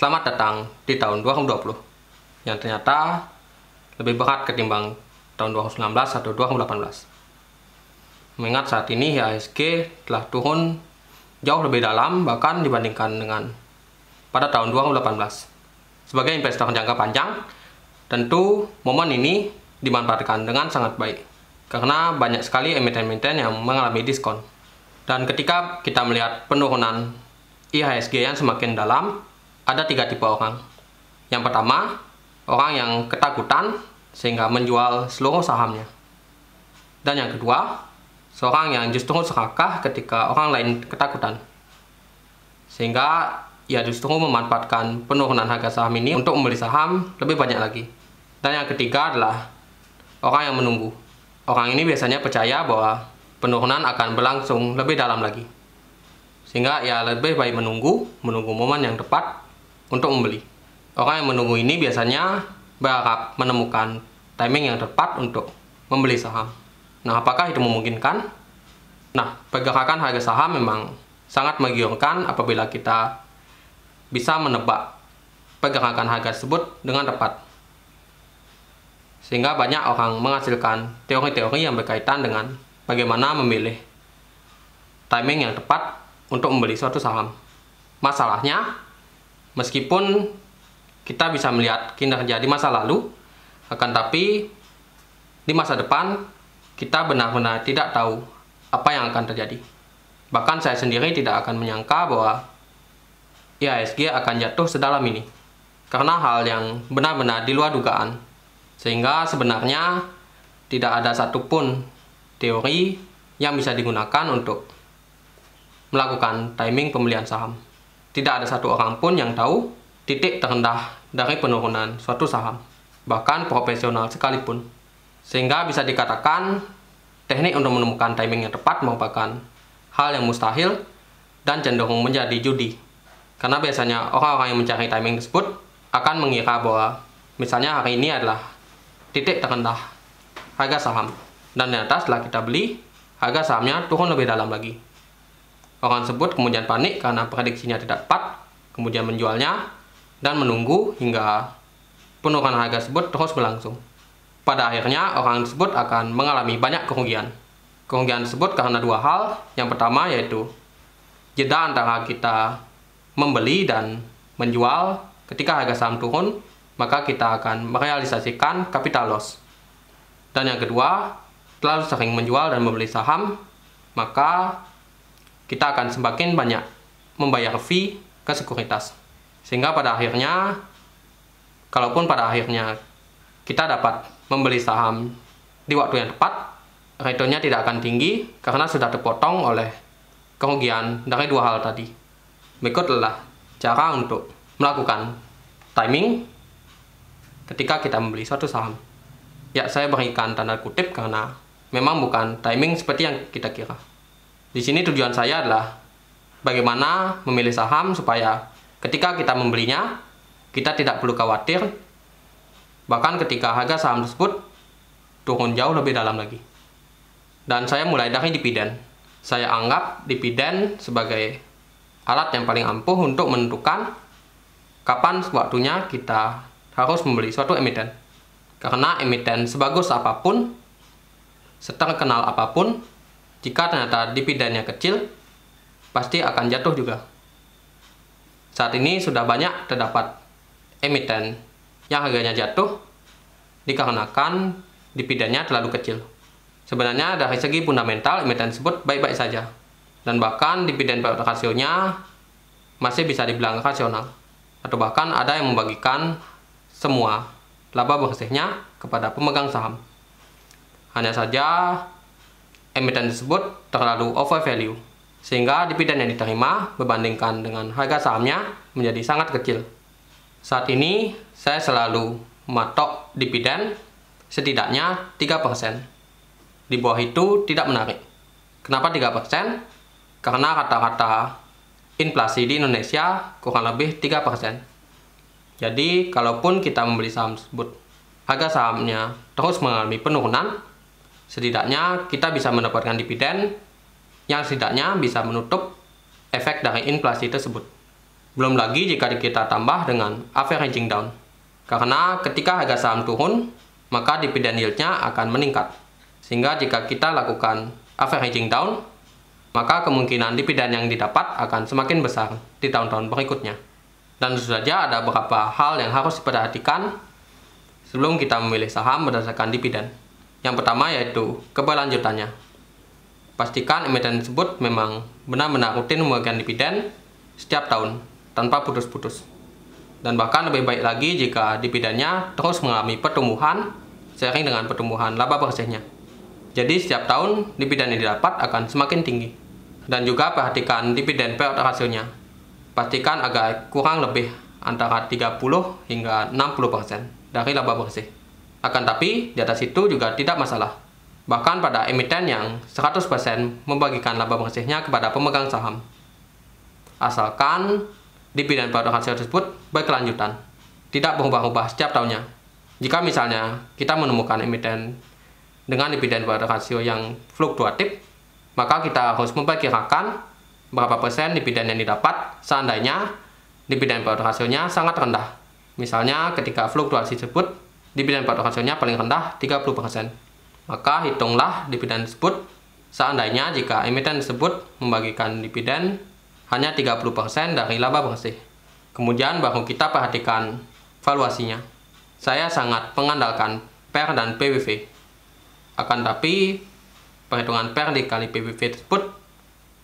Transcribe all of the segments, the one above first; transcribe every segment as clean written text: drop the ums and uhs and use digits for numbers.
Selamat datang di tahun 2020 yang ternyata lebih berat ketimbang tahun 2019 atau 2018. Mengingat saat ini IHSG telah turun jauh lebih dalam bahkan dibandingkan dengan pada tahun 2018. Sebagai investor jangka panjang, tentu momen ini dimanfaatkan dengan sangat baik karena banyak sekali emiten-emiten yang mengalami diskon. Dan ketika kita melihat penurunan IHSG yang semakin dalam, ada 3 tipe orang. Yang pertama, orang yang ketakutan sehingga menjual seluruh sahamnya. Dan yang kedua, seorang yang justru serakah ketika orang lain ketakutan, sehingga ia justru memanfaatkan penurunan harga saham ini untuk membeli saham lebih banyak lagi. Dan yang ketiga adalah orang yang menunggu. Orang ini biasanya percaya bahwa penurunan akan berlangsung lebih dalam lagi, sehingga ia lebih baik menunggu momen yang tepat untuk membeli. Orang yang menunggu ini biasanya berharap menemukan timing yang tepat untuk membeli saham. Nah, apakah itu memungkinkan? Nah, pergerakan harga saham memang sangat menggiurkan apabila kita bisa menebak pergerakan harga tersebut dengan tepat. Sehingga banyak orang menghasilkan teori-teori yang berkaitan dengan bagaimana memilih timing yang tepat untuk membeli suatu saham. Masalahnya, meskipun kita bisa melihat kinerja di masa lalu, akan tapi di masa depan kita benar-benar tidak tahu apa yang akan terjadi. Bahkan saya sendiri tidak akan menyangka bahwa IHSG akan jatuh sedalam ini, karena hal yang benar-benar di luar dugaan. Sehingga sebenarnya tidak ada satupun teori yang bisa digunakan untuk melakukan timing pembelian saham. Tidak ada satu orang pun yang tahu titik terendah dari penurunan suatu saham, bahkan profesional sekalipun. Sehingga bisa dikatakan teknik untuk menemukan timing yang tepat merupakan hal yang mustahil dan cenderung menjadi judi. Karena biasanya orang-orang yang mencari timing tersebut akan mengira bahwa misalnya hari ini adalah titik terendah harga saham, dan ternyata setelah kita beli, harga sahamnya turun lebih dalam lagi. Orang tersebut kemudian panik karena prediksinya tidak tepat, kemudian menjualnya dan menunggu hingga penurunan harga tersebut terus berlangsung. Pada akhirnya orang tersebut akan mengalami banyak kerugian. Kerugian tersebut karena 2 hal. Yang pertama yaitu jeda antara kita membeli dan menjual. Ketika harga saham turun, maka kita akan merealisasikan capital loss. Dan yang kedua, terlalu sering menjual dan membeli saham, maka kita akan semakin banyak membayar fee ke sekuritas. Sehingga pada akhirnya, kalaupun pada akhirnya kita dapat membeli saham di waktu yang tepat, return-nya tidak akan tinggi karena sudah terpotong oleh kerugian dari 2 hal tadi. Berikut adalah cara untuk melakukan timing ketika kita membeli suatu saham. Ya, saya berikan tanda kutip karena memang bukan timing seperti yang kita kira. Di sini tujuan saya adalah bagaimana memilih saham supaya ketika kita membelinya, kita tidak perlu khawatir bahkan ketika harga saham tersebut turun jauh lebih dalam lagi. Dan saya mulai dari dividen. Saya anggap dividen sebagai alat yang paling ampuh untuk menentukan kapan waktunya kita harus membeli suatu emiten. Karena emiten sebagus apapun, seterkenal apapun, jika ternyata dividennya kecil, pasti akan jatuh juga. Saat ini sudah banyak terdapat emiten yang harganya jatuh dikarenakan dividennya terlalu kecil. Sebenarnya dari segi fundamental emiten tersebut baik-baik saja, dan bahkan dividen payout rasionya masih bisa dibilang rasional, atau bahkan ada yang membagikan semua laba bersihnya kepada pemegang saham. Hanya saja emiten tersebut terlalu overvalue, sehingga dividen yang diterima berbandingkan dengan harga sahamnya menjadi sangat kecil. Saat ini saya selalu mematok dividen setidaknya 3%. Di bawah itu tidak menarik. Kenapa 3%? Karena rata-rata inflasi di Indonesia kurang lebih 3%. Jadi, kalaupun kita membeli saham tersebut, harga sahamnya terus mengalami penurunan, setidaknya kita bisa mendapatkan dividen yang setidaknya bisa menutup efek dari inflasi tersebut. Belum lagi jika kita tambah dengan averaging down. Karena ketika harga saham turun, maka dividen yield-nya akan meningkat. Sehingga jika kita lakukan averaging down, maka kemungkinan dividen yang didapat akan semakin besar di tahun-tahun berikutnya. Dan tentu saja ada beberapa hal yang harus diperhatikan sebelum kita memilih saham berdasarkan dividen. Yang pertama yaitu keberlanjutannya. Pastikan emiten tersebut memang benar-benar rutin memberikan dividen setiap tahun tanpa putus-putus. Dan bahkan lebih baik lagi jika dividennya terus mengalami pertumbuhan seiring dengan pertumbuhan laba bersihnya. Jadi setiap tahun dividen yang didapat akan semakin tinggi. Dan juga perhatikan dividen payout rasionya. Pastikan agak kurang lebih antara 30 hingga 60% dari laba bersih. Akan tapi di atas itu juga tidak masalah. Bahkan pada emiten yang 100% membagikan laba bersihnya kepada pemegang saham. Asalkan dividen payout rasio tersebut berkelanjutan, tidak berubah-ubah setiap tahunnya. Jika misalnya kita menemukan emiten dengan dividen payout rasio yang fluktuatif, maka kita harus memperkirakan berapa persen dividen yang didapat seandainya dividen payout rasionya sangat rendah. Misalnya ketika fluktuasi tersebut, dividen payout rasionya paling rendah 30%. Maka hitunglah dividen tersebut seandainya jika emiten tersebut membagikan dividen hanya 30% dari laba bersih. Kemudian baru kita perhatikan valuasinya. Saya sangat mengandalkan PER dan PBV. Akan tapi, perhitungan PER dikali PBV tersebut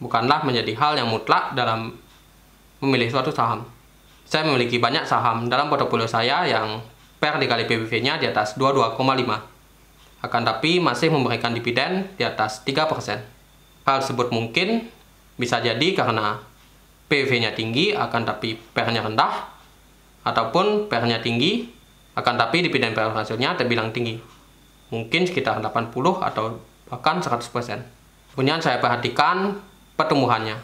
bukanlah menjadi hal yang mutlak dalam memilih suatu saham. Saya memiliki banyak saham dalam portofolio saya yang PER dikali PBV-nya di atas 22,5. Akan tapi masih memberikan dividen di atas 3%. Hal tersebut mungkin bisa jadi karena PBV-nya tinggi akan tapi PER-nya rendah, ataupun PER-nya tinggi akan tapi dividen payout rasionya terbilang tinggi, mungkin sekitar 80 atau bahkan 100%. Kemudian saya perhatikan pertumbuhannya,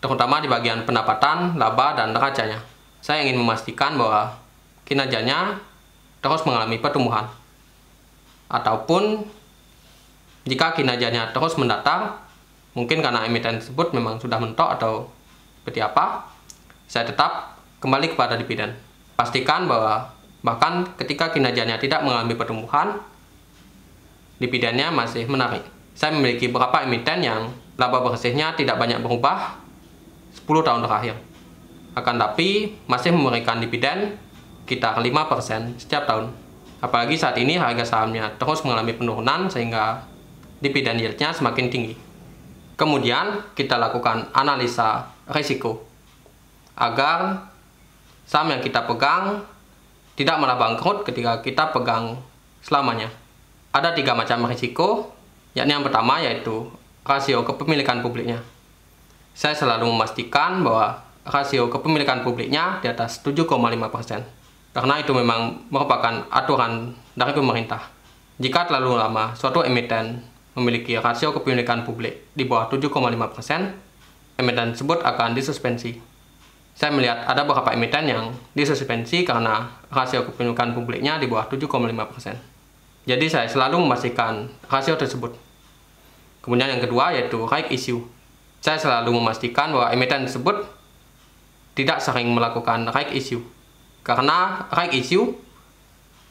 terutama di bagian pendapatan, laba, dan neracanya. Saya ingin memastikan bahwa kinerjanya terus mengalami pertumbuhan, ataupun jika kinerjanya terus mendatar, mungkin karena emiten tersebut memang sudah mentok atau seperti apa, saya tetap kembali kepada dividen. Pastikan bahwa bahkan ketika kinerjanya tidak mengalami pertumbuhan, dividennya masih menarik. Saya memiliki beberapa emiten yang laba bersihnya tidak banyak berubah 10 tahun terakhir. Akan tapi masih memberikan dividen sekitar 5% setiap tahun. Apalagi saat ini harga sahamnya terus mengalami penurunan sehingga dividen yield-nya semakin tinggi. Kemudian kita lakukan analisa risiko agar saham yang kita pegang tidak malah bangkrut ketika kita pegang selamanya. Ada 3 macam risiko, yakni yang pertama yaitu rasio kepemilikan publiknya. Saya selalu memastikan bahwa rasio kepemilikan publiknya di atas 7,5%. Karena itu memang merupakan aturan dari pemerintah. Jika terlalu lama suatu emiten memiliki rasio kepemilikan publik di bawah 7,5%, emiten tersebut akan disuspensi. Saya melihat ada beberapa emiten yang disuspensi karena rasio kepemilikan publiknya di bawah 7,5%. Jadi saya selalu memastikan rasio tersebut. Kemudian yang kedua yaitu right issue. Saya selalu memastikan bahwa emiten tersebut tidak sering melakukan right issue. Karena right issue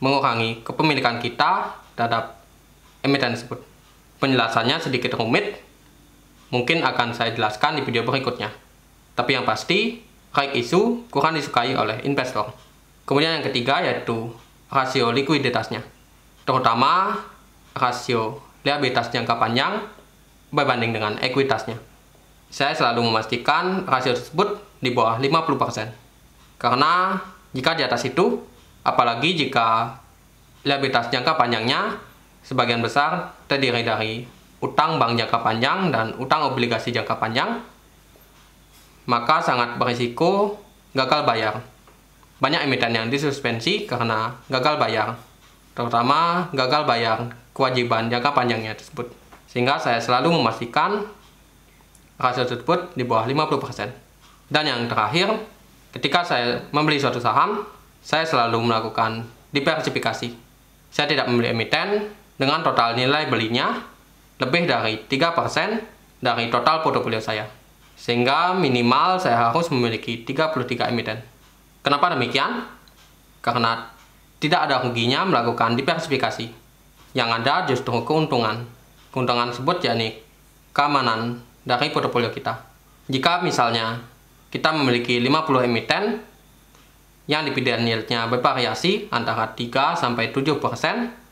mengurangi kepemilikan kita terhadap emiten tersebut. Penjelasannya sedikit rumit, mungkin akan saya jelaskan di video berikutnya. Tapi yang pasti, right issue kurang disukai oleh investor. Kemudian yang ketiga yaitu rasio likuiditasnya, terutama rasio liabilitas jangka panjang berbanding dengan ekuitasnya. Saya selalu memastikan rasio tersebut di bawah 50%. Karena jika di atas itu, apalagi jika liabilitas jangka panjangnya sebagian besar terdiri dari utang bank jangka panjang dan utang obligasi jangka panjang, maka sangat berisiko gagal bayar. Banyak emiten yang disuspensi karena gagal bayar, terutama gagal bayar kewajiban jangka panjangnya tersebut. Sehingga saya selalu memastikan rasio tersebut di bawah 50%. Dan yang terakhir, ketika saya membeli suatu saham, saya selalu melakukan diversifikasi. Saya tidak membeli emiten dengan total nilai belinya lebih dari 3% dari total portofolio saya. Sehingga minimal saya harus memiliki 33 emiten. Kenapa demikian? Karena tidak ada ruginya melakukan diversifikasi. Yang ada justru keuntungan. Keuntungan tersebut yakni keamanan dari portofolio kita. Jika misalnya kita memiliki 50 emiten yang dividen yieldnya bervariasi antara 3-7%,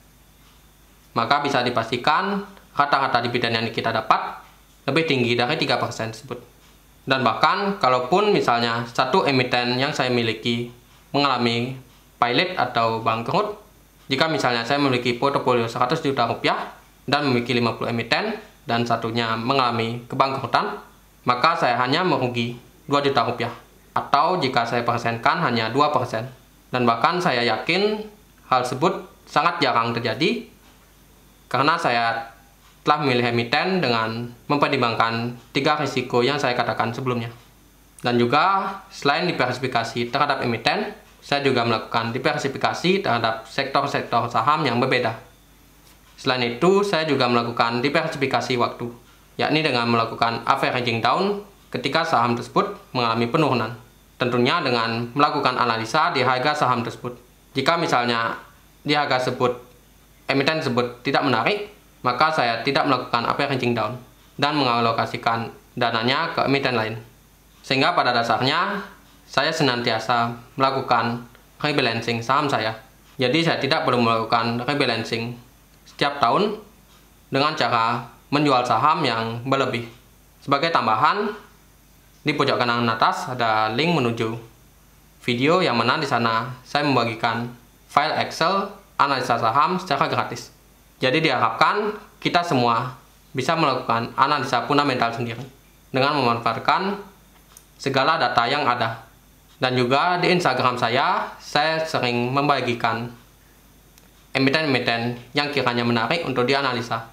maka bisa dipastikan rata-rata dividen yang kita dapat lebih tinggi dari 3% tersebut. Dan bahkan kalaupun misalnya satu emiten yang saya miliki mengalami pilot atau bangkrut, jika misalnya saya memiliki portofolio 100 juta rupiah dan memiliki 50 emiten dan satunya mengalami kebangkrutan, maka saya hanya merugi 2 juta rupiah. Atau jika saya persenkan hanya 2%. Dan bahkan saya yakin hal tersebut sangat jarang terjadi karena saya telah memilih emiten dengan mempertimbangkan 3 risiko yang saya katakan sebelumnya. Dan juga selain diversifikasi terhadap emiten, saya juga melakukan diversifikasi terhadap sektor-sektor saham yang berbeda. Selain itu, saya juga melakukan diversifikasi waktu, yakni dengan melakukan averaging down ketika saham tersebut mengalami penurunan. Tentunya dengan melakukan analisa di harga saham tersebut. Jika misalnya di harga tersebut emiten tersebut tidak menarik, maka saya tidak melakukan averaging down dan mengalokasikan dananya ke emiten lain. Sehingga pada dasarnya saya senantiasa melakukan rebalancing saham saya. Jadi saya tidak perlu melakukan rebalancing setiap tahun dengan cara menjual saham yang berlebih. Sebagai tambahan, di pojok kanan atas ada link menuju video yang mana di sana saya membagikan file Excel analisa saham secara gratis. Jadi diharapkan kita semua bisa melakukan analisa fundamental sendiri dengan memanfaatkan segala data yang ada. Dan juga di Instagram saya sering membagikan emiten-emiten yang kiranya menarik untuk dianalisa.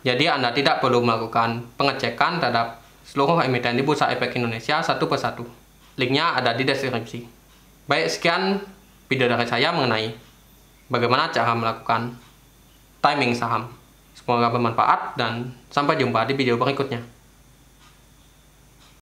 Jadi Anda tidak perlu melakukan pengecekan terhadap seluruh emiten di Bursa Efek Indonesia satu persatu. Linknya ada di deskripsi. Baik, sekian video dari saya mengenai bagaimana cara melakukan timing saham. Semoga bermanfaat dan sampai jumpa di video berikutnya.